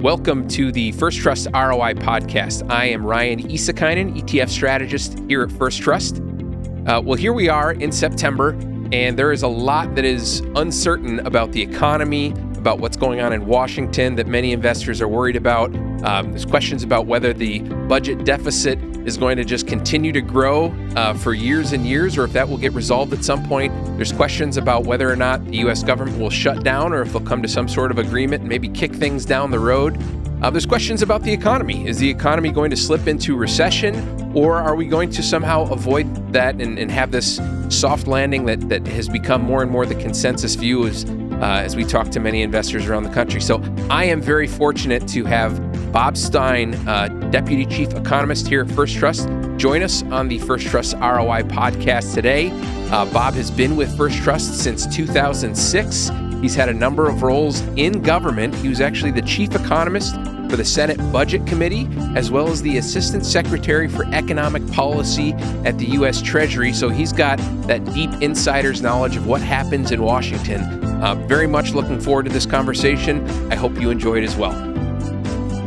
Welcome to the First Trust ROI Podcast. I am Ryan Isakainen, ETF strategist here at First Trust. Here we are in September, and there is a lot that is uncertain about the economy, about what's going on in Washington that many investors are worried about. There's questions about whether the budget deficit is going to just continue to grow for years and years, or if that will get resolved at some point. There's questions about whether or not the U.S. government will shut down, or if they'll come to some sort of agreement and maybe kick things down the road. There's questions about the economy. Is the economy going to slip into recession, or are we going to somehow avoid that and have this soft landing that has become more and more the consensus view as we talk to many investors around the country? So I am very fortunate to have Bob Stein, Deputy Chief Economist here at First Trust, join us on the First Trust ROI Podcast today. Bob has been with First Trust since 2006. He's had a number of roles in government. He was actually the Chief Economist for the Senate Budget Committee, as well as the Assistant Secretary for Economic Policy at the US Treasury. So he's got that deep insider's knowledge of what happens in Washington. Very much looking forward to this conversation. I hope you enjoy it as well.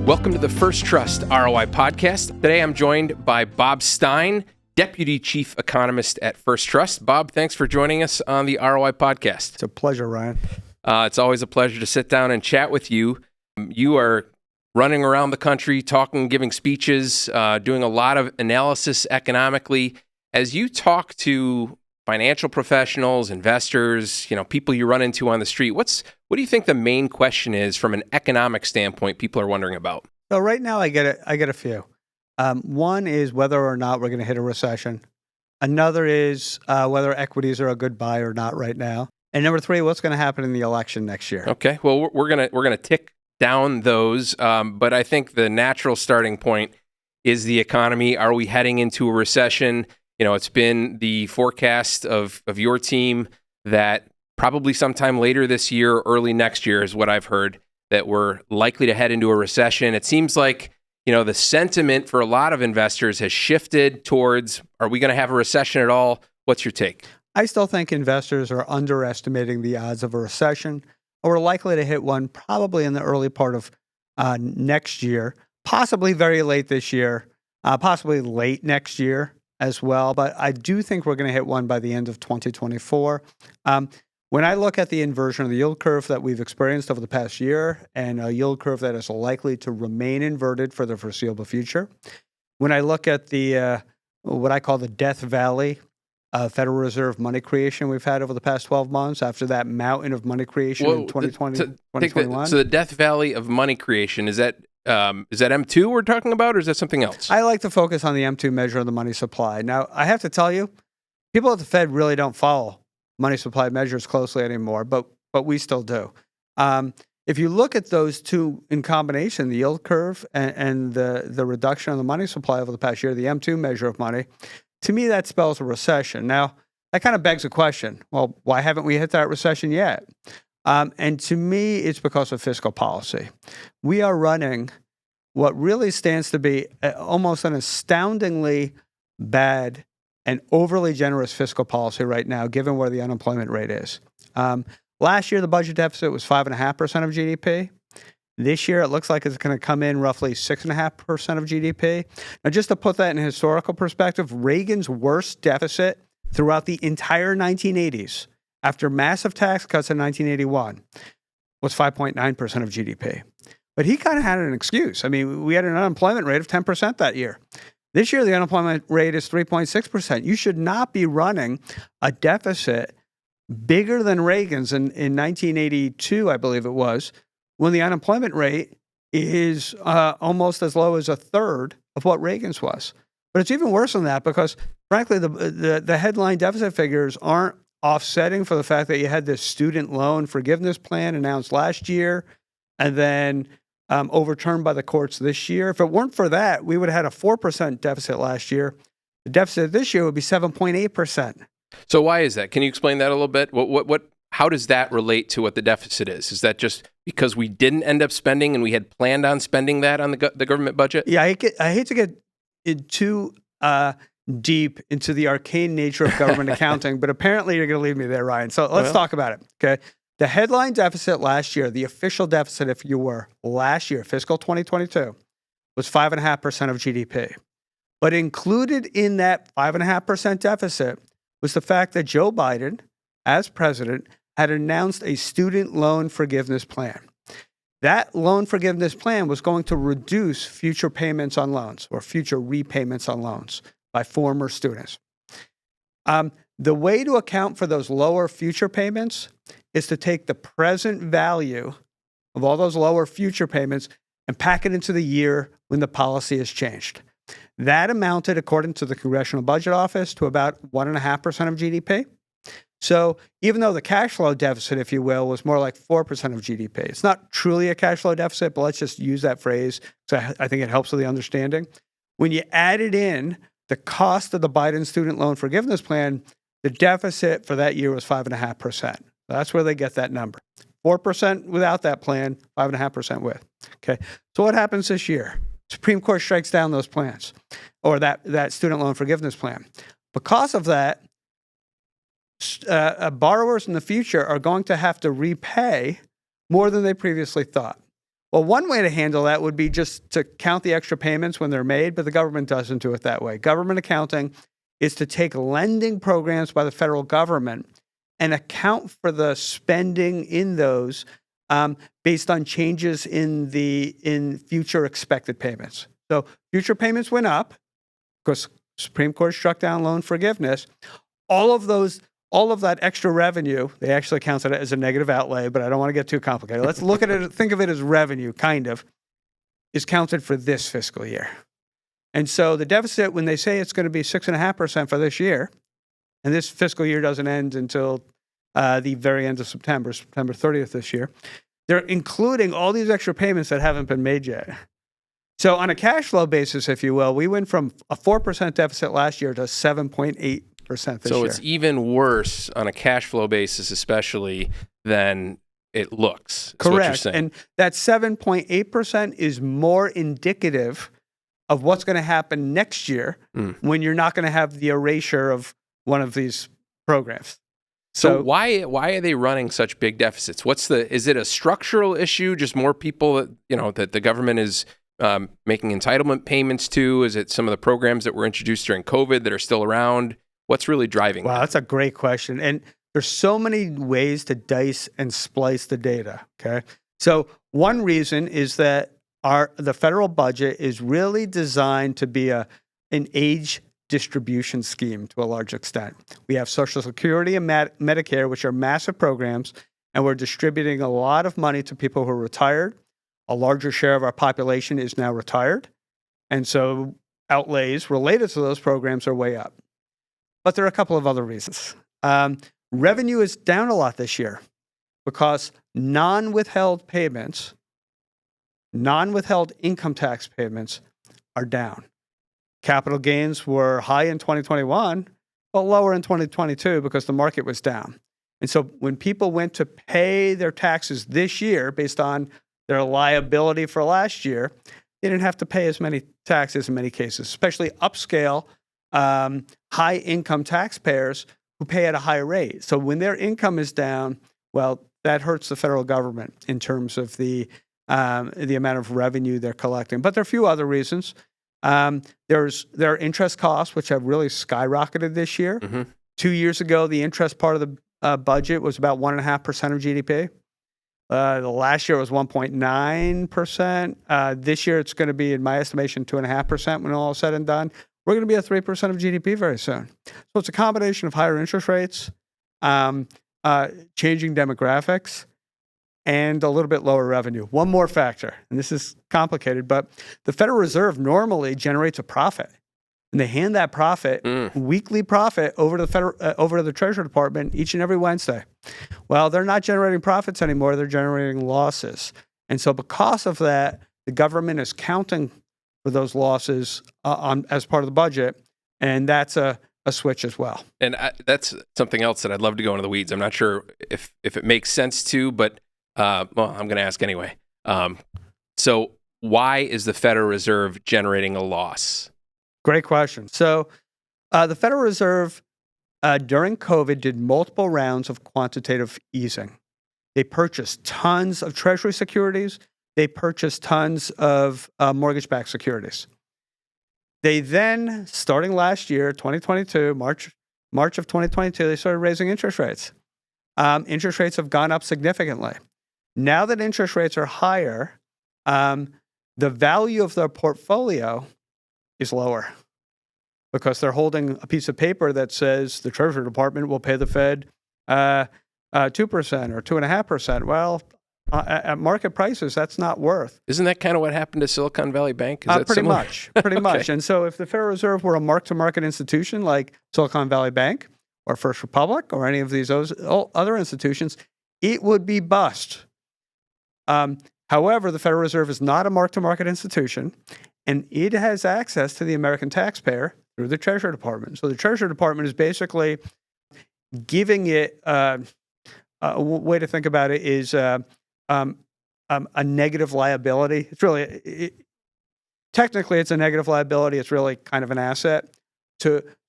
Welcome to the First Trust ROI Podcast. Today I'm joined by Bob Stein, Deputy Chief Economist at First Trust. Bob, thanks for joining us on the ROI Podcast. It's a pleasure, Ryan. It's always a pleasure to sit down and chat with you. You are running around the country, talking, giving speeches, doing a lot of analysis economically. As you talk to financial professionals, investors, people you run into on the street, what do you think the main question is from an economic standpoint people are wondering about? So right now I get a few. One is whether or not we're going to hit a recession. Another is whether equities are a good buy or not right now. And number three, what's going to happen in the election next year? Okay, well, we're gonna tick down those, but I think the natural starting point is the economy. Are we heading into a recession? It's been the forecast of your team that probably sometime later this year or early next year is what I've heard, that we're likely to head into a recession. It seems like, the sentiment for a lot of investors has shifted towards, are we going to have a recession at all? What's your take? I still think investors are underestimating the odds of a recession, or we're likely to hit one probably in the early part of next year, possibly very late this year, possibly late next year as well. But I do think we're going to hit one by the end of 2024. When I look at the inversion of the yield curve that we've experienced over the past year, and a yield curve that is likely to remain inverted for the foreseeable future, when I look at the what I call the death valley Federal Reserve money creation we've had over the past 12 months after that mountain of money creation in 2020, 2021. So the death valley of money creation, is that M2 we're talking about, or is that something else? I like to focus on the M2 measure of the money supply. Now, I have to tell you, people at the Fed really don't follow money supply measures closely anymore, but we still do. If you look at those two in combination, the yield curve and the reduction of the money supply over the past year, the M2 measure of money, to me, that spells a recession. Now, that kind of begs a question. Well, why haven't we hit that recession yet? And to me, it's because of fiscal policy. We are running what really stands to be almost an astoundingly bad and overly generous fiscal policy right now, given where the unemployment rate is. Last year, the budget deficit was 5.5% of GDP. This year, it looks like it's going to come in roughly 6.5% of GDP. Now, just to put that in historical perspective, Reagan's worst deficit throughout the entire 1980s, after massive tax cuts in 1981, was 5.9% of GDP. But he kind of had an excuse. I mean, we had an unemployment rate of 10% that year. This year, the unemployment rate is 3.6%. You should not be running a deficit bigger than Reagan's in 1982, I believe it was, when the unemployment rate is almost as low as a third of what Reagan's was. But it's even worse than that because, frankly, the headline deficit figures aren't offsetting for the fact that you had this student loan forgiveness plan announced last year and then overturned by the courts this year. If it weren't for that, we would have had a 4% deficit last year. The deficit this year would be 7.8%. So why is that? Can you explain that a little bit? How does that relate to what the deficit is? Is that just because we didn't end up spending and we had planned on spending that on the government budget? Yeah, I hate to get too deep into the arcane nature of government accounting, but apparently you're going to leave me there, Ryan. So let's talk about it, okay? The headline deficit last year, the official deficit, if you were, last year, fiscal 2022, was 5.5% of GDP. But included in that 5.5% deficit was the fact that Joe Biden, as president, had announced a student loan forgiveness plan. That loan forgiveness plan was going to reduce future payments on loans or future repayments on loans by former students. The way to account for those lower future payments is to take the present value of all those lower future payments and pack it into the year when the policy has changed. That amounted, according to the Congressional Budget Office, to about 1.5% of GDP. So even though the cash flow deficit, if you will, was more like 4% of GDP, it's not truly a cash flow deficit, but let's just use that phrase because I think it helps with the understanding. When you added in the cost of the Biden student loan forgiveness plan, the deficit for that year was 5.5%. That's where they get that number. 4% without that plan, 5.5% with. Okay. So what happens this year? Supreme Court strikes down those plans or that student loan forgiveness plan. Because of that, borrowers in the future are going to have to repay more than they previously thought. Well, one way to handle that would be just to count the extra payments when they're made, but the government doesn't do it that way. Government accounting is to take lending programs by the federal government and account for the spending in those based on changes in future expected payments. So future payments went up because Supreme Court struck down loan forgiveness. All of that extra revenue, they actually counted it as a negative outlay, but I don't want to get too complicated. Let's look at it, think of it as revenue, kind of, is counted for this fiscal year. And so the deficit, when they say it's going to be 6.5% for this year, and this fiscal year doesn't end until the very end of September 30th this year, they're including all these extra payments that haven't been made yet. So on a cash flow basis, if you will, we went from a 4% deficit last year to 7.8% this year. So it's even worse on a cash flow basis, especially than it looks. Correct. And that 7.8% is more indicative of what's going to happen next year when you're not going to have the erasure of one of these programs. So why are they running such big deficits? Is it a structural issue? Just more people that the government is making entitlement payments to? Is it some of the programs that were introduced during COVID that are still around? What's really driving that? That's a great question. And there's so many ways to dice and splice the data, okay? So one reason is that the federal budget is really designed to be an age distribution scheme to a large extent. We have Social Security and Medicare, which are massive programs, and we're distributing a lot of money to people who are retired. A larger share of our population is now retired, and so outlays related to those programs are way up. But there are a couple of other reasons. Revenue is down a lot this year because non-withheld income tax payments are down. Capital gains were high in 2021, but lower in 2022 because the market was down. And so when people went to pay their taxes this year based on their liability for last year, they didn't have to pay as many taxes in many cases, especially upscale, high-income taxpayers who pay at a high rate. So when their income is down, well, that hurts the federal government in terms of the amount of revenue they're collecting. But there are a few other reasons. There are interest costs, which have really skyrocketed this year. Mm-hmm. 2 years ago, the interest part of the budget was about 1.5% of GDP. The last year was 1.9%. This year, it's going to be, in my estimation, 2.5% when all is said and done. We're going to be at 3% of GDP very soon. So it's a combination of higher interest rates, changing demographics, and a little bit lower revenue. One more factor, and this is complicated, but the Federal Reserve normally generates a profit, and they hand that profit, weekly profit, over to the Treasury Department each and every Wednesday. Well, they're not generating profits anymore; they're generating losses, and so because of that, the government is counting for those losses as part of the budget, and that's a switch as well. And that's something else that I'd love to go into the weeds. I'm not sure if it makes sense to, but I'm going to ask anyway. So why is the Federal Reserve generating a loss? Great question. So the Federal Reserve during COVID did multiple rounds of quantitative easing. They purchased tons of Treasury securities. They purchased tons of mortgage-backed securities. They then, starting last year, 2022, March of 2022, they started raising interest rates. Interest rates have gone up significantly. Now that interest rates are higher, the value of their portfolio is lower because they're holding a piece of paper that says the Treasury Department will pay the Fed 2% or 2.5%. Well, at market prices, that's not worth. Isn't that kind of what happened to Silicon Valley Bank? Is that pretty similar? much. Pretty much. And so if the Federal Reserve were a mark-to-market institution like Silicon Valley Bank or First Republic or any of these other institutions, it would be bust. However, the Federal Reserve is not a mark-to-market institution, and it has access to the American taxpayer through the Treasury Department. So the Treasury Department is basically giving it a way to think about it is a negative liability. It's really, technically, it's a negative liability. It's really kind of an asset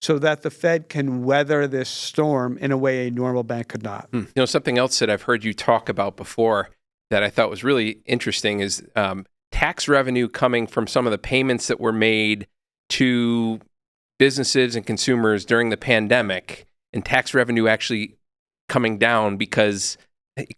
so that the Fed can weather this storm in a way a normal bank could not. You know, something else that I've heard you talk about before that I thought was really interesting is tax revenue coming from some of the payments that were made to businesses and consumers during the pandemic, and tax revenue actually coming down because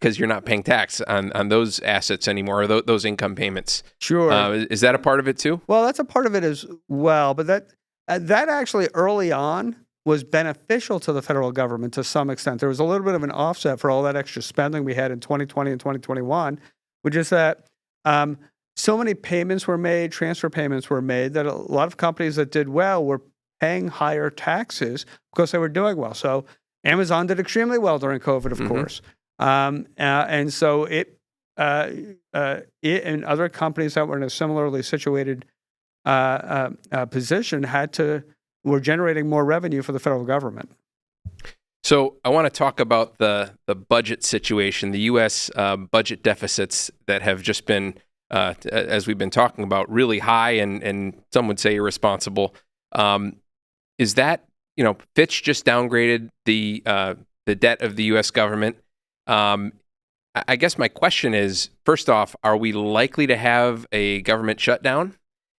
you're not paying tax on those assets anymore, or those income payments. Sure. Is that a part of it too? Well, that's a part of it as well, but that actually early on was beneficial to the federal government to some extent. There was a little bit of an offset for all that extra spending we had in 2020 and 2021, which is that so many payments were made, transfer payments were made, that a lot of companies that did well were paying higher taxes because they were doing well. So Amazon did extremely well during COVID, of course. And so it and other companies that were in a similarly situated position were generating more revenue for the federal government. So I want to talk about the budget situation, the U.S. Budget deficits that have just been, as we've been talking about, really high and some would say irresponsible. Is that, Fitch just downgraded the debt of the U.S. government. I guess my question is, first off, are we likely to have a government shutdown?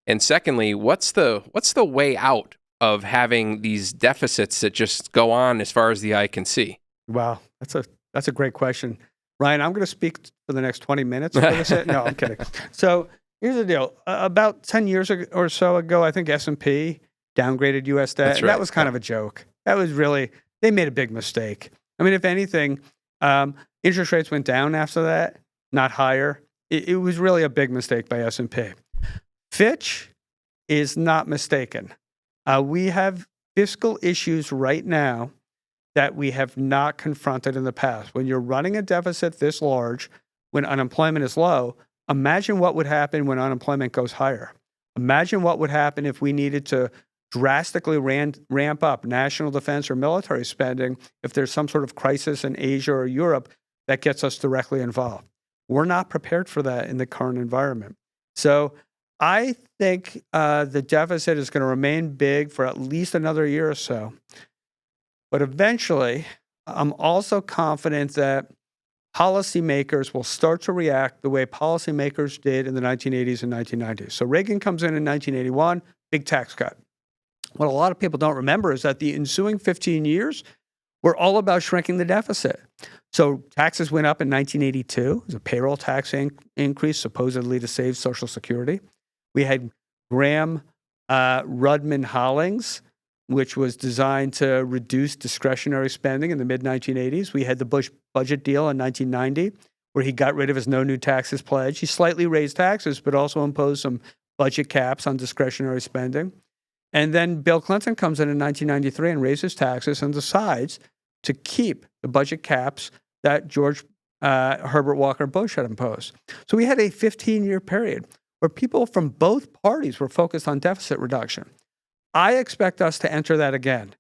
And secondly, what's the way out of having these deficits that just go on as far as the eye can see? Wow, that's a great question. Ryan, I'm going to speak for the next 20 minutes. No, I'm kidding. So here's the deal. About 10 years or so ago, I think S&P downgraded U.S. debt. That's right. That was kind of a joke. That was really, they made a big mistake. I mean, if anything, interest rates went down after that, not higher. It was really a big mistake by S&P. Fitch is not mistaken. We have fiscal issues right now that we have not confronted in the past. When you're running a deficit this large, when unemployment is low, imagine what would happen when unemployment goes higher. Imagine what would happen if we needed to drastically ramp up national defense or military spending if there's some sort of crisis in Asia or Europe that gets us directly involved. We're not prepared for that in the current environment. So I think the deficit is going to remain big for at least another year or so. But eventually, I'm also confident that policymakers will start to react the way policymakers did in the 1980s and 1990s. So Reagan comes in 1981, big tax cut. What a lot of people don't remember is that the ensuing 15 years were all about shrinking the deficit. So taxes went up in 1982. It was a payroll tax increase, supposedly to save Social Security. We had Graham-Rudman-Hollings, which was designed to reduce discretionary spending in the mid-1980s. We had the Bush budget deal in 1990, where he got rid of his no new taxes pledge. He slightly raised taxes, but also imposed some budget caps on discretionary spending. And then Bill Clinton comes in 1993 and raises taxes and decides to keep the budget caps that George Herbert Walker Bush had imposed. So we had a 15-year period where people from both parties were focused on deficit reduction. I expect us to enter that again,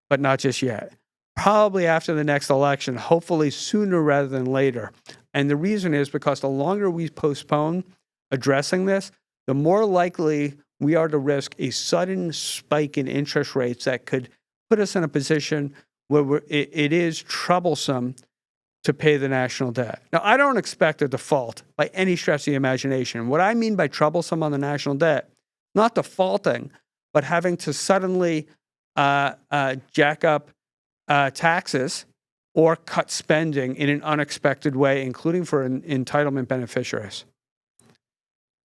but not just yet. Probably after the next election, hopefully sooner rather than later. And the reason is because the longer we postpone addressing this, the more likely we are to risk a sudden spike in interest rates that could put us in a position where it is troublesome to pay the national debt. Now, I don't expect a default by any stretch of the imagination. What I mean by troublesome on the national debt, not defaulting, but having to suddenly jack up taxes or cut spending in an unexpected way, including for entitlement beneficiaries.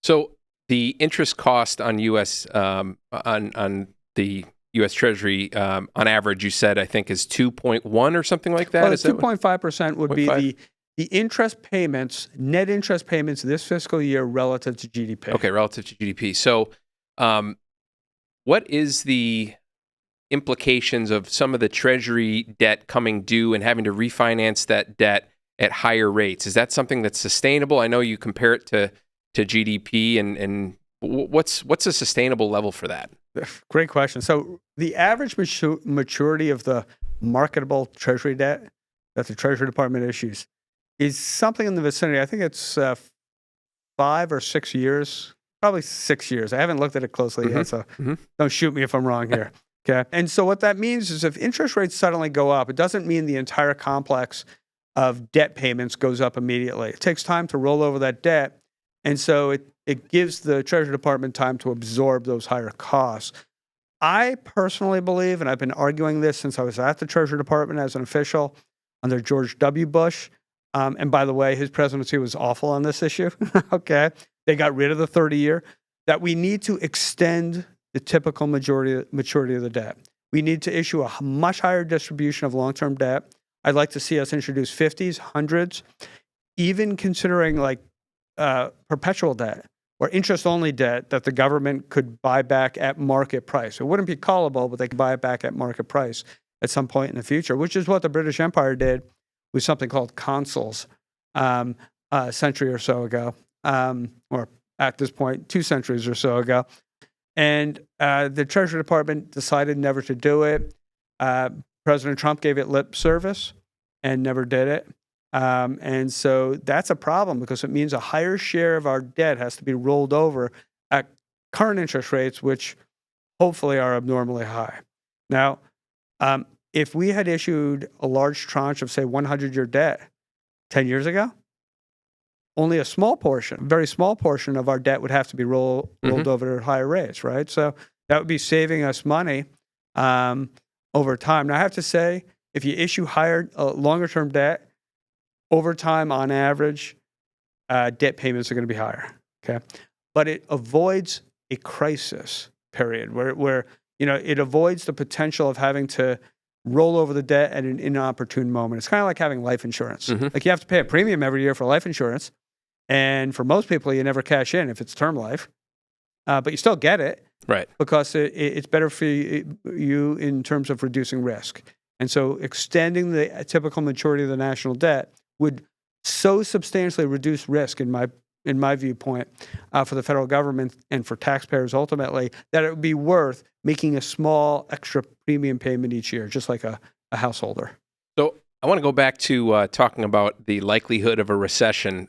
So the interest cost on U.S. On the U.S. Treasury, on average, you said, I think, is 2.1 or something like that? Well, 2.5% would be the interest payments, net interest payments this fiscal year relative to GDP. Okay, relative to GDP. So what is the implications of some of the Treasury debt coming due and having to refinance that debt at higher rates? Is that something that's sustainable? I know you compare it to GDP, and what's a sustainable level for that? Great question. So the average maturity of the marketable Treasury debt that the Treasury Department issues is something in the vicinity. I think it's 5 or 6 years, probably 6 years. I haven't looked at it closely yet, so don't shoot me if I'm wrong here. Okay. And so what that means is if interest rates suddenly go up, it doesn't mean the entire complex of debt payments goes up immediately. It takes time to roll over that debt. And so it gives the Treasury Department time to absorb those higher costs. I personally believe, and I've been arguing this since I was at the Treasury Department as an official under George W. Bush, and by the way, his presidency was awful on this issue. Okay. They got rid of the 30-year, that we need to extend the typical maturity of the debt. We need to issue a much higher distribution of long-term debt. I'd like to see us introduce 50s, 100s, even considering like perpetual debt or interest-only debt that the government could buy back at market price. It wouldn't be callable, but they could buy it back at market price at some point in the future, which is what the British Empire did with something called consols a century or so ago, or at this point, 2 centuries or so ago. And the Treasury Department decided never to do it. President Trump gave it lip service and never did it. And so that's a problem because it means a higher share of our debt has to be rolled over at current interest rates, which hopefully are abnormally high. Now, if we had issued a large tranche of, say, 100-year debt 10 years ago, only a small portion, very small portion of our debt would have to be rolled over at higher rates, right? So that would be saving us money over time. Now, I have to say, if you issue longer-term debt, over time, on average, debt payments are going to be higher, okay? But it avoids a crisis period where it avoids the potential of having to roll over the debt at an inopportune moment. It's kind of like having life insurance. Like you have to pay a premium every year for life insurance. And for most people, you never cash in if it's term life, but you still get it, right? Because it's better for you in terms of reducing risk. And so extending the typical maturity of the national debt would so substantially reduce risk, in my viewpoint, for the federal government and for taxpayers ultimately, that it would be worth making a small extra premium payment each year, just like a householder. So I want to go back to talking about the likelihood of a recession.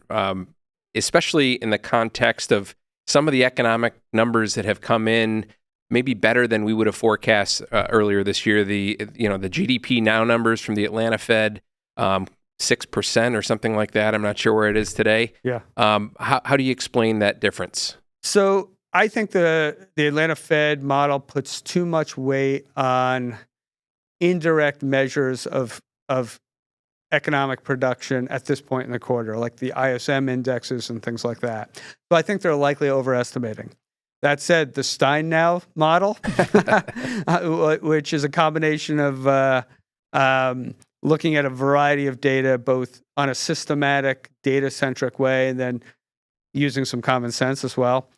Especially in the context of some of the economic numbers that have come in maybe better than we would have forecast earlier this year. The GDP now numbers from the Atlanta Fed, 6% or something like that. I'm not sure where it is today. Yeah. How do you explain that difference? So I think the Atlanta Fed model puts too much weight on indirect measures of economic production at this point in the quarter, like the ISM indexes and things like that. So I think they're likely overestimating. That said, the Stein now model, which is a combination of looking at a variety of data, both on a systematic, data-centric way, and then using some common sense as well,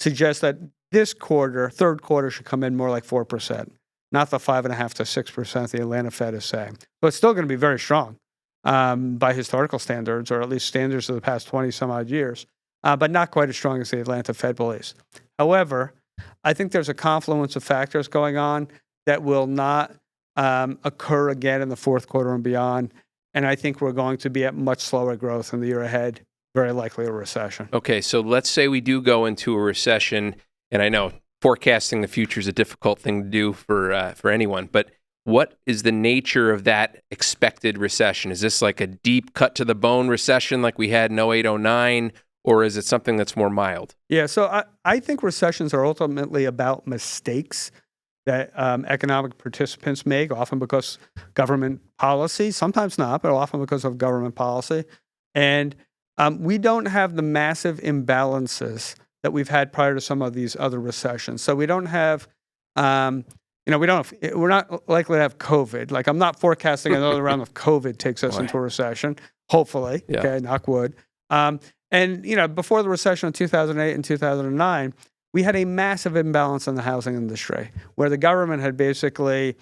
suggests that this quarter, third quarter, should come in more like 4%. Not the 5.5% to 6% the Atlanta Fed is saying. But it's still going to be very strong by historical standards, or at least standards of the past 20 some odd years, but not quite as strong as the Atlanta Fed believes. However, I think there's a confluence of factors going on that will not occur again in the fourth quarter and beyond. And I think we're going to be at much slower growth in the year ahead, very likely a recession. Okay, so let's say we do go into a recession, and I know forecasting the future is a difficult thing to do for anyone, but what is the nature of that expected recession? Is this like a deep cut to the bone recession like we had in 08, 09, or is it something that's more mild? Yeah, so I think recessions are ultimately about mistakes that economic participants make, often because government policy, sometimes not, but often because of government policy. And we don't have the massive imbalances that we've had prior to some of these other recessions. So we don't have, we're not likely to have COVID. Like, I'm not forecasting another round of COVID takes us into a recession, hopefully, okay, knock wood. And, before the recession of 2008 and 2009, we had a massive imbalance in the housing industry where the government had basically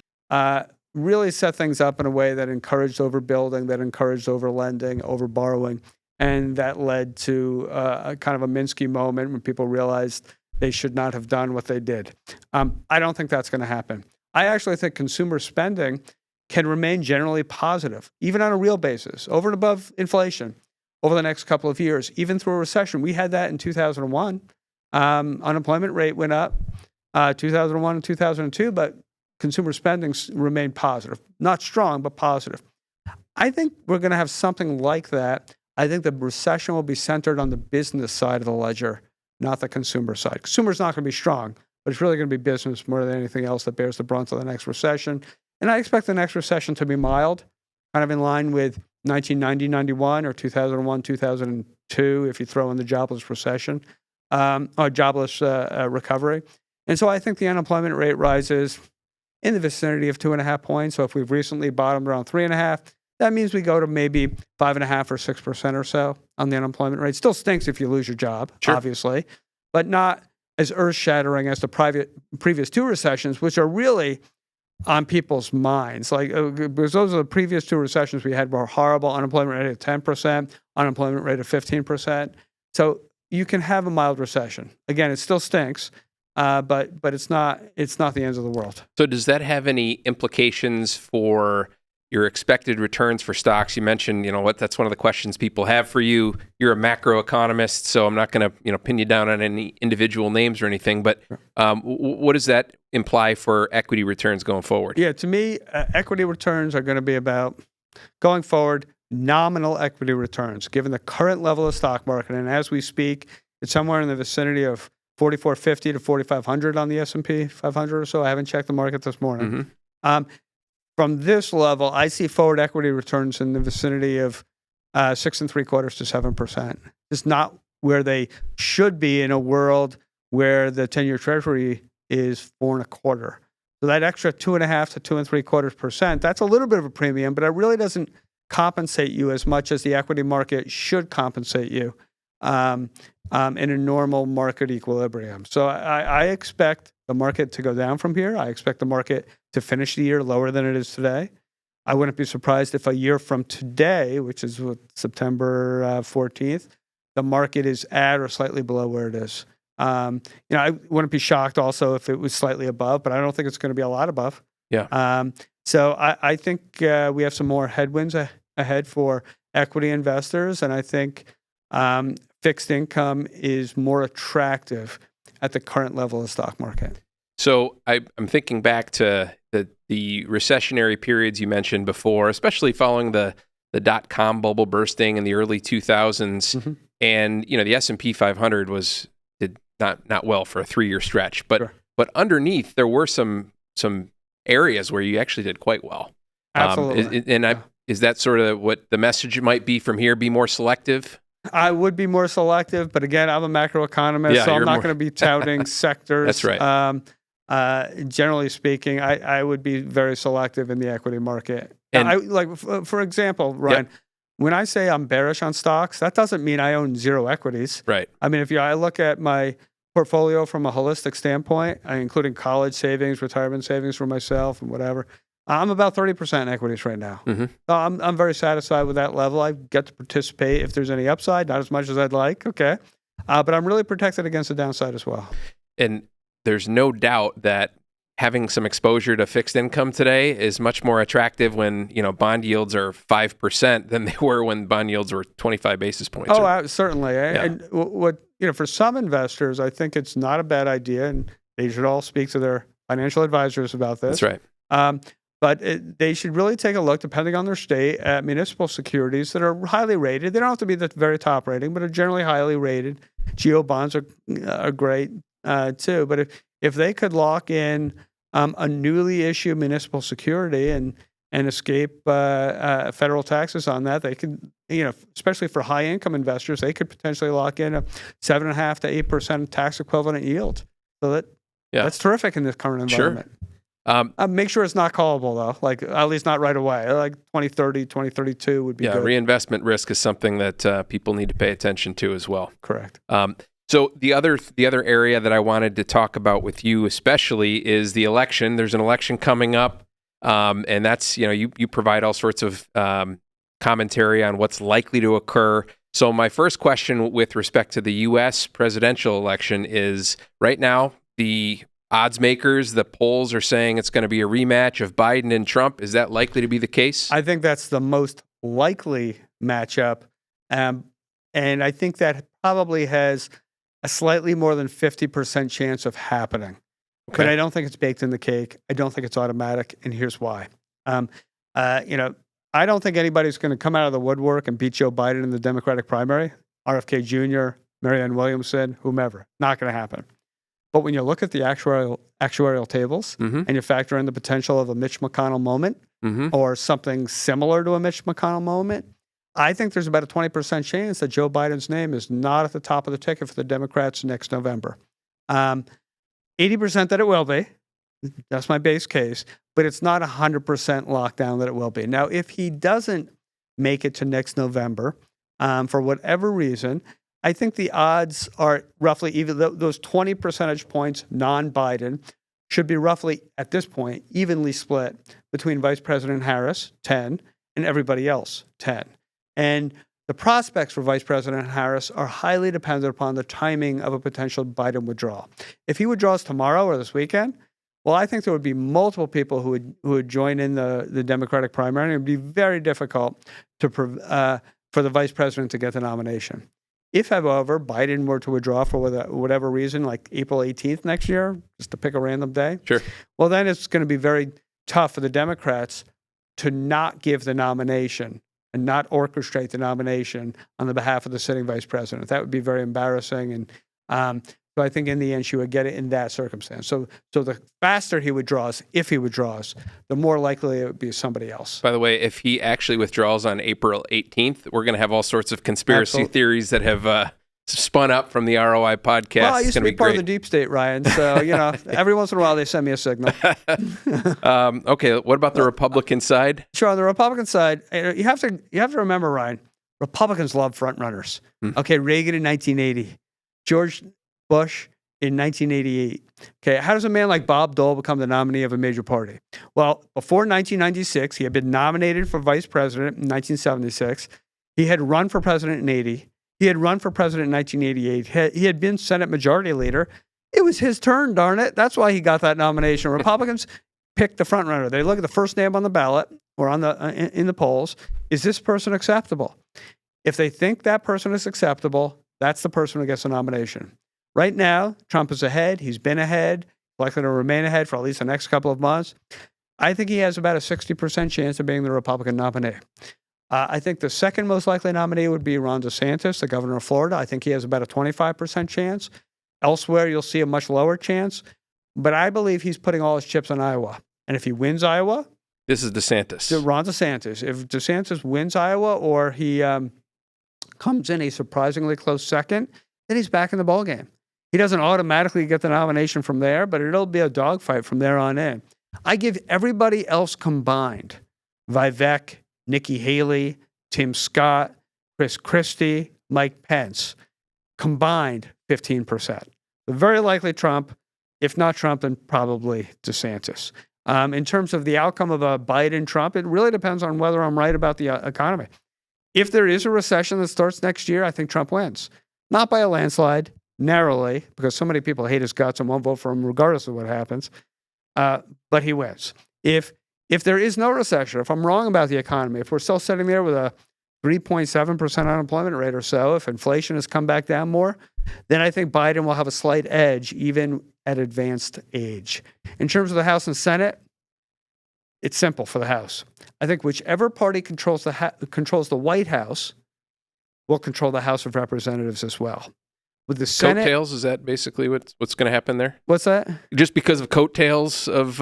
really set things up in a way that encouraged overbuilding, that encouraged overlending, overborrowing, and that led to a kind of a Minsky moment when people realized they should not have done what they did. I don't think that's going to happen. I actually think consumer spending can remain generally positive, even on a real basis, over and above inflation, over the next couple of years, even through a recession. We had that in 2001. Unemployment rate went up 2001 and 2002, but consumer spending remained positive. Not strong, but positive. I think we're going to have something like that. I think the recession will be centered on the business side of the ledger, not the consumer side. Consumer's not going to be strong, but it's really going to be business more than anything else that bears the brunt of the next recession. And I expect the next recession to be mild, kind of in line with 1990, 91, or 2001, 2002, if you throw in the jobless recession, or jobless recovery. And so I think the unemployment rate rises in the vicinity of 2.5 points. So if we've recently bottomed around 3.5, that means we go to maybe 5.5 or 6% or so on the unemployment rate. Still stinks if you lose your job, obviously, but not as earth-shattering as the previous two recessions, which are really on people's minds. Like, because those are the previous two recessions we had were horrible. Unemployment rate of 10%, unemployment rate of 15%. So you can have a mild recession. Again, it still stinks, but it's not the end of the world. So does that have any implications for your expected returns for stocks? You mentioned, that's one of the questions people have for you. You're a macroeconomist, so I'm not going to, pin you down on any individual names or anything. But what does that imply for equity returns going forward? Yeah, to me, equity returns are going to be about, going forward, nominal equity returns, given the current level of stock market. And as we speak, it's somewhere in the vicinity of 4,450 to 4,500 on the S&P 500 or so. I haven't checked the market this morning. From this level, I see forward equity returns in the vicinity of 6.75% to 7%. It's not where they should be in a world where the 10-year Treasury is 4.25%. So that extra 2.5% to 2.75%, that's a little bit of a premium, but it really doesn't compensate you as much as the equity market should compensate you in a normal market equilibrium. So I expect the market to go down from here. I expect the market to finish the year lower than it is today. I wouldn't be surprised if a year from today, which is September 14th, the market is at or slightly below where it is. I wouldn't be shocked also if it was slightly above, but I don't think it's going to be a lot above. So I think we have some more headwinds ahead for equity investors, and I think fixed income is more attractive at the current level of the stock market. So I'm thinking back to the recessionary periods you mentioned before, especially following the dot-com bubble bursting in the early 2000s. And, the S&P 500 did not well for a 3-year stretch. But underneath, there were some areas where you actually did quite well. Absolutely. Is that sort of what the message might be from here? Be more selective? I would be more selective, but again, I'm a macroeconomist, so I'm not going to be touting sectors. That's right. Generally speaking, I would be very selective in the equity market. And for example, Ryan, when I say I'm bearish on stocks, that doesn't mean I own zero equities. Right. I mean, I look at my portfolio from a holistic standpoint, including college savings, retirement savings for myself, and whatever, I'm about 30% in equities right now. So I'm very satisfied with that level. I get to participate if there's any upside, not as much as I'd like, okay. But I'm really protected against the downside as well. And there's no doubt that having some exposure to fixed income today is much more attractive when, bond yields are 5% than they were when bond yields were 25 basis points. Certainly. Yeah. And what, for some investors, I think it's not a bad idea, and they should all speak to their financial advisors about this. That's right. But they should really take a look, depending on their state, at municipal securities that are highly rated. They don't have to be the very top rating, but are generally highly rated. Geo bonds are great too. But if they could lock in a newly issued municipal security and escape federal taxes on that, they could, especially for high income investors, they could potentially lock in a 7.5% to 8% tax equivalent yield. So that's terrific in this current environment. Sure. Make sure it's not callable, though, like at least not right away. Like 2030, 2032 would be good. Reinvestment risk is something that people need to pay attention to as well. Correct. So the other area that I wanted to talk about with you especially is the election. There's an election coming up, and that's, you provide all sorts of commentary on what's likely to occur. So my first question with respect to the U.S. presidential election is, right now, the odds makers, the polls are saying it's going to be a rematch of Biden and Trump. Is that likely to be the case? I think that's the most likely matchup. And I think that probably has a slightly more than 50% chance of happening. Okay. But I don't think it's baked in the cake. I don't think it's automatic. And here's why. I don't think anybody's going to come out of the woodwork and beat Joe Biden in the Democratic primary. RFK Jr., Marianne Williamson, whomever. Not going to happen. But when you look at the actuarial tables and you factor in the potential of a Mitch McConnell moment or something similar to a Mitch McConnell moment, I think there's about a 20% chance that Joe Biden's name is not at the top of the ticket for the Democrats next November. 80% that it will be. That's my base case. But it's not 100% lockdown that it will be. Now, if he doesn't make it to next November, for whatever reason, I think the odds are roughly even. Those 20 percentage points non-Biden should be roughly, at this point, evenly split between Vice President Harris, 10, and everybody else, 10. And the prospects for Vice President Harris are highly dependent upon the timing of a potential Biden withdrawal. If he withdraws tomorrow or this weekend, well, I think there would be multiple people who would join in the Democratic primary, and it would be very difficult for the vice president to get the nomination. If, however, Biden were to withdraw for whatever reason, like April 18th next year, just to pick a random day, sure. Well, then it's going to be very tough for the Democrats to not give the nomination and not orchestrate the nomination on the behalf of the sitting vice president. That would be very embarrassing. And so I think in the end, she would get it in that circumstance. So the faster he withdraws, if he withdraws, the more likely it would be somebody else. By the way, if he actually withdraws on April 18th, we're going to have all sorts of conspiracy theories that have spun up from the ROI podcast. Well, I used to be part of the deep state, Ryan. So, every once in a while they send me a signal. Okay, what about the Republican side? Sure, on the Republican side, you have to remember, Ryan, Republicans love frontrunners. Okay, Reagan in 1980, George Bush in 1988. Okay, how does a man like Bob Dole become the nominee of a major party? Well, before 1996, he had been nominated for vice president in 1976. He had run for president in 80. He had run for president in 1988. He had been Senate Majority Leader. It was his turn, darn it. That's why he got that nomination. Republicans picked the frontrunner. They look at the first name on the ballot or on in the polls. Is this person acceptable? If they think that person is acceptable, that's the person who gets the nomination. Right now, Trump is ahead. He's been ahead, likely to remain ahead for at least the next couple of months. I think he has about a 60% chance of being the Republican nominee. I think the second most likely nominee would be Ron DeSantis, the governor of Florida. I think he has about a 25% chance. Elsewhere, you'll see a much lower chance. But I believe he's putting all his chips on Iowa. And if he wins Iowa... This is DeSantis. Ron DeSantis. If DeSantis wins Iowa or he comes in a surprisingly close second, then he's back in the ballgame. He doesn't automatically get the nomination from there, but it'll be a dogfight from there on in. I give everybody else combined, Vivek, Nikki Haley, Tim Scott, Chris Christie, Mike Pence, combined 15%. Very likely Trump. If not Trump, then probably DeSantis. In terms of the outcome of a Biden-Trump, it really depends on whether I'm right about the economy. If there is a recession that starts next year, I think Trump wins. Not by a landslide, narrowly, because so many people hate his guts and won't vote for him regardless of what happens. But he wins. If there is no recession, if I'm wrong about the economy, if we're still sitting there with a 3.7% unemployment rate or so, if inflation has come back down more, then I think Biden will have a slight edge even at advanced age. In terms of the House and Senate, it's simple for the House. I think whichever party controls the White House will control the House of Representatives as well. With the Senate, Coattails, is that basically what's going to happen there? What's that? Just because of coattails of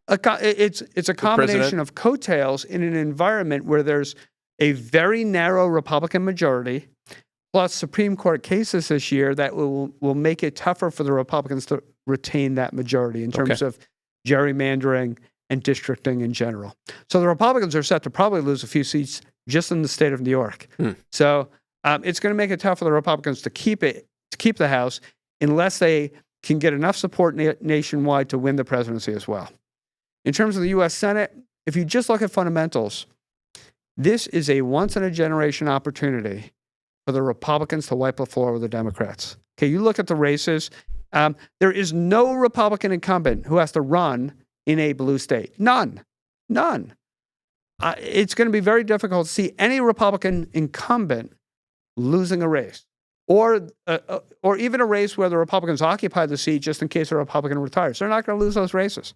it's a combination of coattails in an environment where there's a very narrow Republican majority, plus Supreme Court cases this year that will make it tougher for the Republicans to retain that majority in terms of gerrymandering and districting in general. So the Republicans are set to probably lose a few seats just in the state of New York. So it's going to make it tough for the Republicans to keep the House unless they can get enough support nationwide to win the presidency as well. In terms of the U.S. Senate, if you just look at fundamentals, this is a once-in-a-generation opportunity for the Republicans to wipe the floor with the Democrats. Okay, you look at the races. There is no Republican incumbent who has to run in a blue state. None. It's going to be very difficult to see any Republican incumbent losing a race, or even a race where the Republicans occupy the seat just in case a Republican retires. They're not going to lose those races.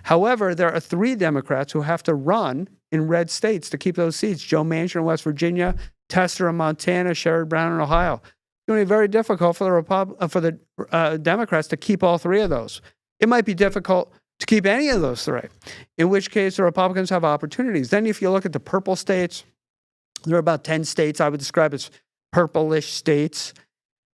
However, there are 3 Democrats who have to run in red states to keep those seats: Joe Manchin in West Virginia, Tester in Montana, Sherrod Brown in Ohio. It's going to be very difficult for the Democrats to keep all 3 of those. It might be difficult to keep any of those 3, in which case the Republicans have opportunities. Then if you look at the purple states, there are about 10 states I would describe as purplish states.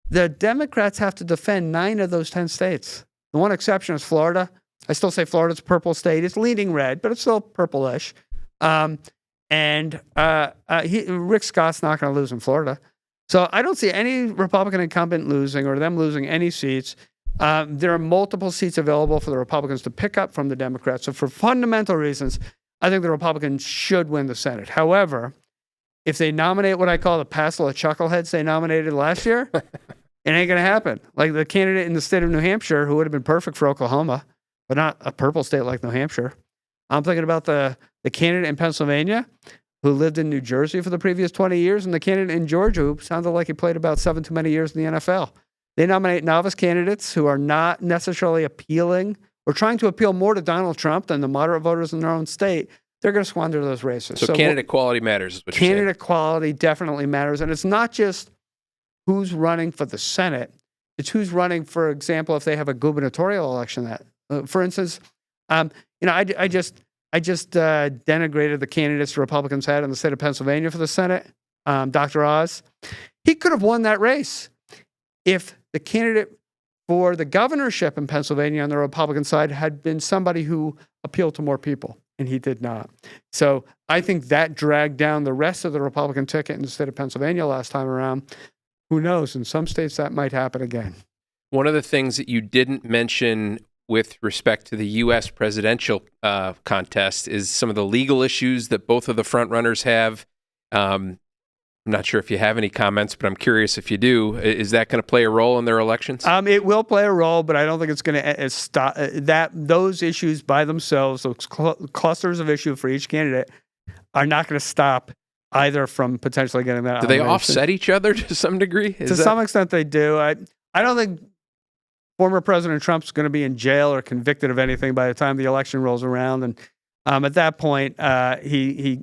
The Democrats have to defend 9 of those 10 states. The one exception is Florida. I still say Florida's a purple state. It's leaning red, but it's still purplish. Rick Scott's not going to lose in Florida. So I don't see any Republican incumbent losing or them losing any seats. There are multiple seats available for the Republicans to pick up from the Democrats. So for fundamental reasons, I think the Republicans should win the Senate. However, if they nominate what I call the passel of chuckleheads they nominated last year, it ain't going to happen. Like the candidate in the state of New Hampshire who would have been perfect for Oklahoma, but not a purple state like New Hampshire. I'm thinking about the candidate in Pennsylvania who lived in New Jersey for the previous 20 years, and the candidate in Georgia who sounded like he played about 7 too many years in the NFL. They nominate novice candidates who are not necessarily appealing or trying to appeal more to Donald Trump than the moderate voters in their own state. They're going to squander those races. So candidate quality matters, is what you're saying. Candidate quality definitely matters. And it's not just who's running for the Senate. It's who's running, for example, if they have a gubernatorial election. For instance, I just denigrated the candidates the Republicans had in the state of Pennsylvania for the Senate, Dr. Oz. He could have won that race if the candidate for the governorship in Pennsylvania on the Republican side had been somebody who appealed to more people, and he did not. So I think that dragged down the rest of the Republican ticket in the state of Pennsylvania last time around. Who knows? In some states, that might happen again. One of the things that you didn't mention with respect to the U.S. presidential contest is some of the legal issues that both of the frontrunners have. I'm not sure if you have any comments, but I'm curious if you do. Is that going to play a role in their elections? It will play a role, but I don't think it's going to stop those issues by themselves. Those clusters of issue for each candidate are not going to stop either from potentially getting that. Do they offset each other to some degree? To some extent, they do. I don't think former President Trump's going to be in jail or convicted of anything by the time the election rolls around, and at that point, he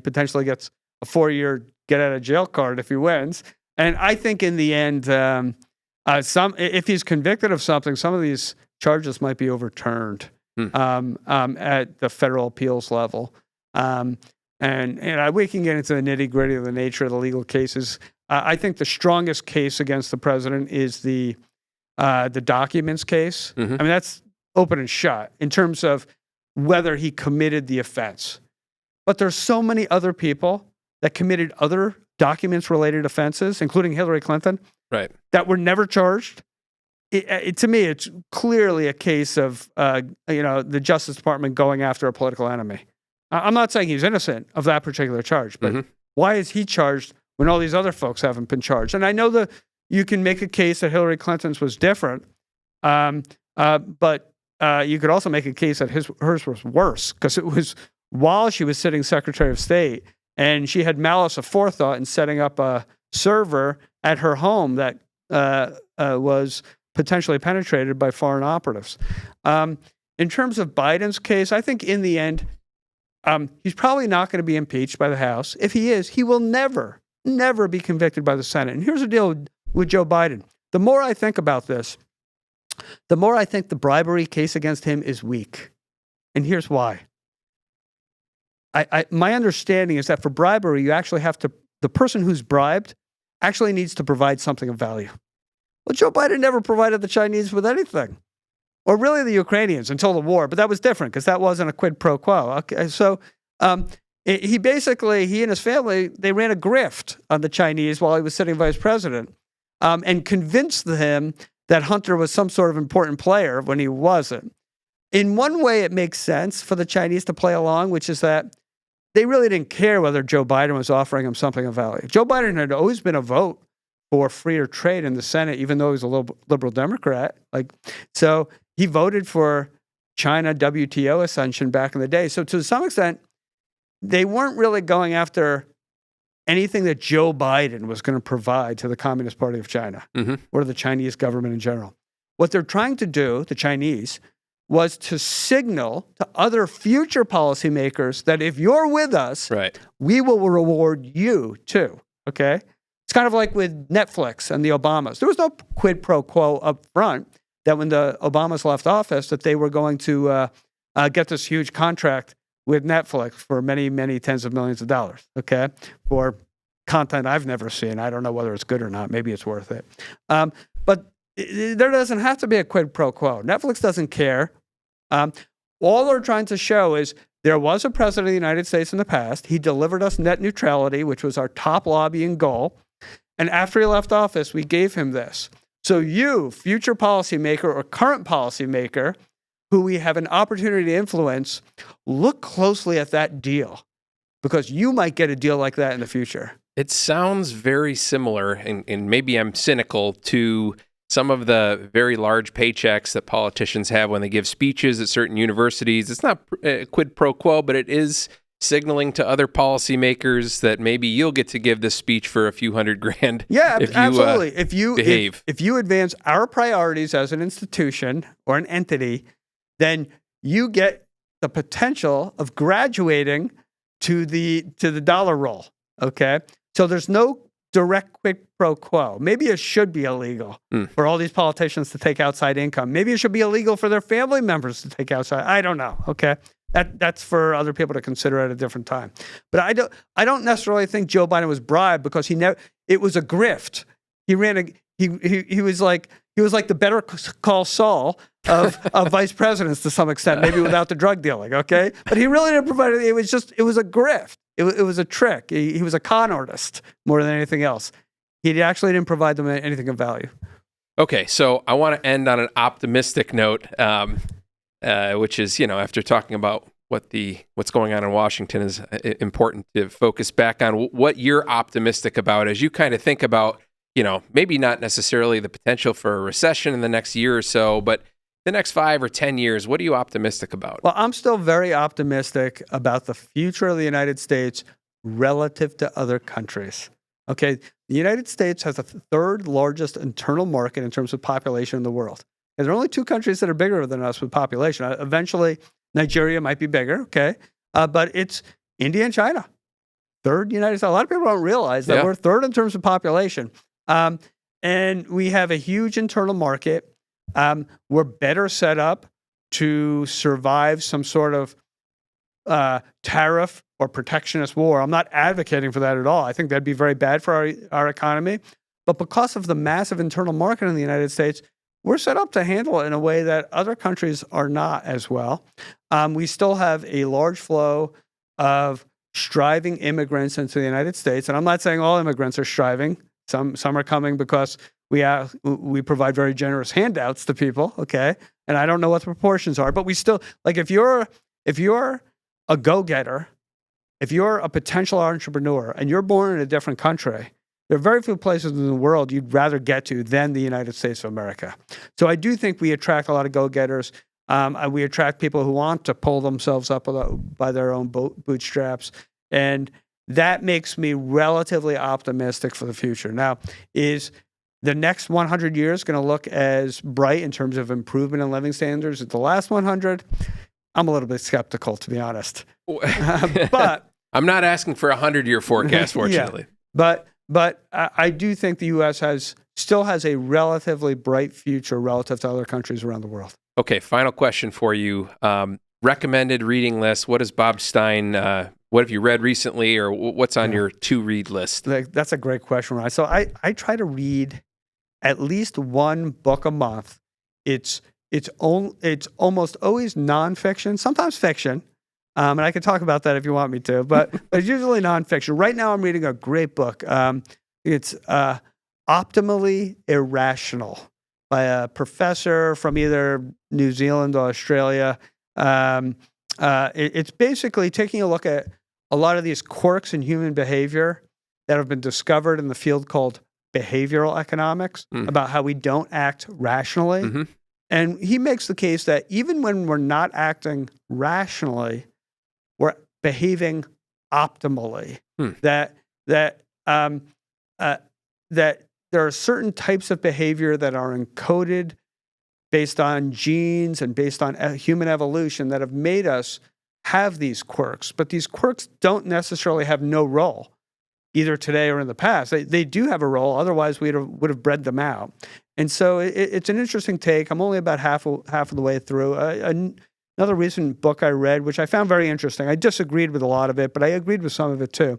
potentially gets a 4-year get out of jail card if he wins. And I think in the end, if he's convicted of something, some of these charges might be overturned at the federal appeals level. And we can get into the nitty gritty of the nature of the legal cases. I think the strongest case against the president is the documents case. Mm-hmm. I mean, that's open and shut in terms of whether he committed the offense. But there's so many other people that committed other documents-related offenses, including Hillary Clinton, right, that were never charged. To me, it's clearly a case of the Justice Department going after a political enemy. I'm not saying he's innocent of that particular charge, but why is he charged when all these other folks haven't been charged? And I know you can make a case that Hillary Clinton's was different, but you could also make a case that hers was worse because it was while she was sitting Secretary of State. And she had malice aforethought in setting up a server at her home that was potentially penetrated by foreign operatives. In terms of Biden's case, I think in the end, He's probably not going to be impeached by the House. If he is, he will never be convicted by the Senate. And here's the deal with Joe Biden. The more I think about this, the more I think the bribery case against him is weak. And here's why. My understanding is that for bribery, you actually have to, the person who's bribed actually needs to provide something of value. Well, Joe Biden never provided the Chinese with anything, or really the Ukrainians until the war, but that was different because that wasn't a quid pro quo. Okay, so he and his family, they ran a grift on the Chinese while he was sitting vice president, and convinced him that Hunter was some sort of important player when he wasn't. In one way, it makes sense for the Chinese to play along, which is that they really didn't care whether Joe Biden was offering them something of value. Joe Biden had always been a vote for freer trade in the Senate, even though he was a liberal Democrat. So he voted for China WTO ascension back in the day. So to some extent, they weren't really going after anything that Joe Biden was going to provide to the Communist Party of China or the Chinese government in general. What they're trying to do, the Chinese, was to signal to other future policymakers that if you're with us, we will reward you too, okay? It's kind of like with Netflix and the Obamas. There was no quid pro quo up front that when the Obamas left office that they were going to get this huge contract with Netflix for many, many tens of millions of dollars, okay, for content I've never seen. I don't know whether it's good or not. Maybe it's worth it. But there doesn't have to be a quid pro quo. Netflix doesn't care. All they're trying to show is there was a president of the United States in the past. He delivered us net neutrality, which was our top lobbying goal. And after he left office, we gave him this. So you, future policymaker or current policymaker, who we have an opportunity to influence, look closely at that deal because you might get a deal like that in the future. It sounds very similar, and maybe I'm cynical, to some of the very large paychecks that politicians have when they give speeches at certain universities. It's not quid pro quo, but it is signaling to other policymakers that maybe you'll get to give this speech for a few $100,000. Yeah, if you, absolutely. If you behave. If you advance our priorities as an institution or an entity, then you get the potential of graduating to the dollar roll. Okay, so there's no direct quid pro quo. Maybe it should be illegal for all these politicians to take outside income. Maybe it should be illegal for their family members to take outside. I don't know. Okay, that's for other people to consider at a different time. But I don't necessarily think Joe Biden was bribed because it was a grift. He was like the Better Call Saul of vice presidents to some extent, maybe without the drug dealing. Okay, but he really didn't provide it. It was a grift. It was a trick. He was a con artist more than anything else. He actually didn't provide them anything of value. Okay, so I want to end on an optimistic note, which is, after talking about what's going on in Washington, is important to focus back on what you're optimistic about as you kind of think about, maybe not necessarily the potential for a recession in the next year or so, but the next 5 or 10 years. What are you optimistic about? Well, I'm still very optimistic about the future of the United States relative to other countries. Okay, the United States has the third largest internal market in terms of population in the world. And there are only 2 countries that are bigger than us with population. Eventually, Nigeria might be bigger, okay? But it's India and China. Third, United States. A lot of people don't realize that we're third in terms of population. And we have a huge internal market. We're better set up to survive some sort of tariff or protectionist war. I'm not advocating for that at all. I think that'd be very bad for our economy. But because of the massive internal market in the United States, we're set up to handle it in a way that other countries are not as well. We still have a large flow of striving immigrants into the United States. And I'm not saying all immigrants are striving. Some are coming because we provide very generous handouts to people, okay? And I don't know what the proportions are, but we still, if you're a go-getter, if you're a potential entrepreneur and you're born in a different country, there are very few places in the world you'd rather get to than the United States of America. So I do think we attract a lot of go-getters. We attract people who want to pull themselves up by their own bootstraps. And that makes me relatively optimistic for the future. Now, is the next 100 years going to look as bright in terms of improvement in living standards as the last 100? I'm a little bit skeptical, to be honest. But I'm not asking for a 100-year forecast, fortunately. Yeah, but I do think the U.S. still has a relatively bright future relative to other countries around the world. Okay, final question for you. Recommended reading list. What is Bob Stein? What have you read recently, or what's on your to-read list? That's a great question, Ryan. So I try to read at least one book a month. It's almost always nonfiction, sometimes fiction, and I can talk about that if you want me to. But it's usually nonfiction. Right now, I'm reading a great book. It's Optimally Irrational by a professor from either New Zealand or Australia. It's basically taking a look at a lot of these quirks in human behavior that have been discovered in the field called behavioral economics, about how we don't act rationally. Mm-hmm. And he makes the case that even when we're not acting rationally, we're behaving optimally. That there are certain types of behavior that are encoded based on genes and based on human evolution that have made us have these quirks. But these quirks don't necessarily have no role, either today or in the past. They do have a role, otherwise we would have bred them out. And so it's an interesting take. I'm only about half of the way through. Another recent book I read, which I found very interesting, I disagreed with a lot of it, but I agreed with some of it too,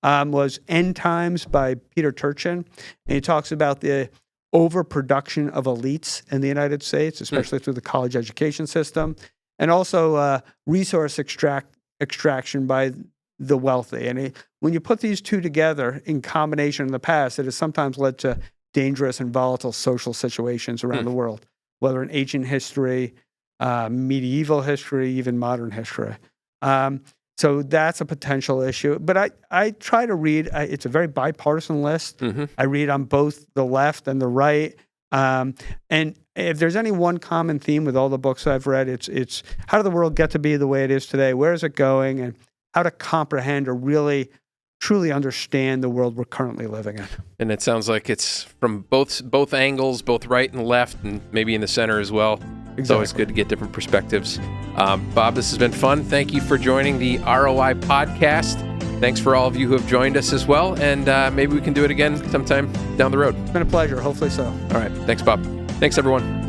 was End Times by Peter Turchin. And he talks about the overproduction of elites in the United States, especially through the college education system, and also resource extraction by the wealthy. And when you put these two together in combination in the past, it has sometimes led to dangerous and volatile social situations around the world, whether in ancient history, medieval history, even modern history. So that's a potential issue. But I try to read, it's a very bipartisan list. Mm-hmm. I read on both the left and the right. And if there's any one common theme with all the books I've read, it's how did the world get to be the way it is today? Where is it going? And how to comprehend or really truly understand the world we're currently living in. And it sounds like it's from both angles, both right and left, and maybe in the center as well. Exactly. It's always good to get different perspectives. Bob, this has been fun. Thank you for joining the ROI podcast. Thanks for all of you who have joined us as well, and maybe we can do it again sometime down the road. It's been a pleasure. Hopefully so. All right. Thanks, Bob. Thanks, everyone.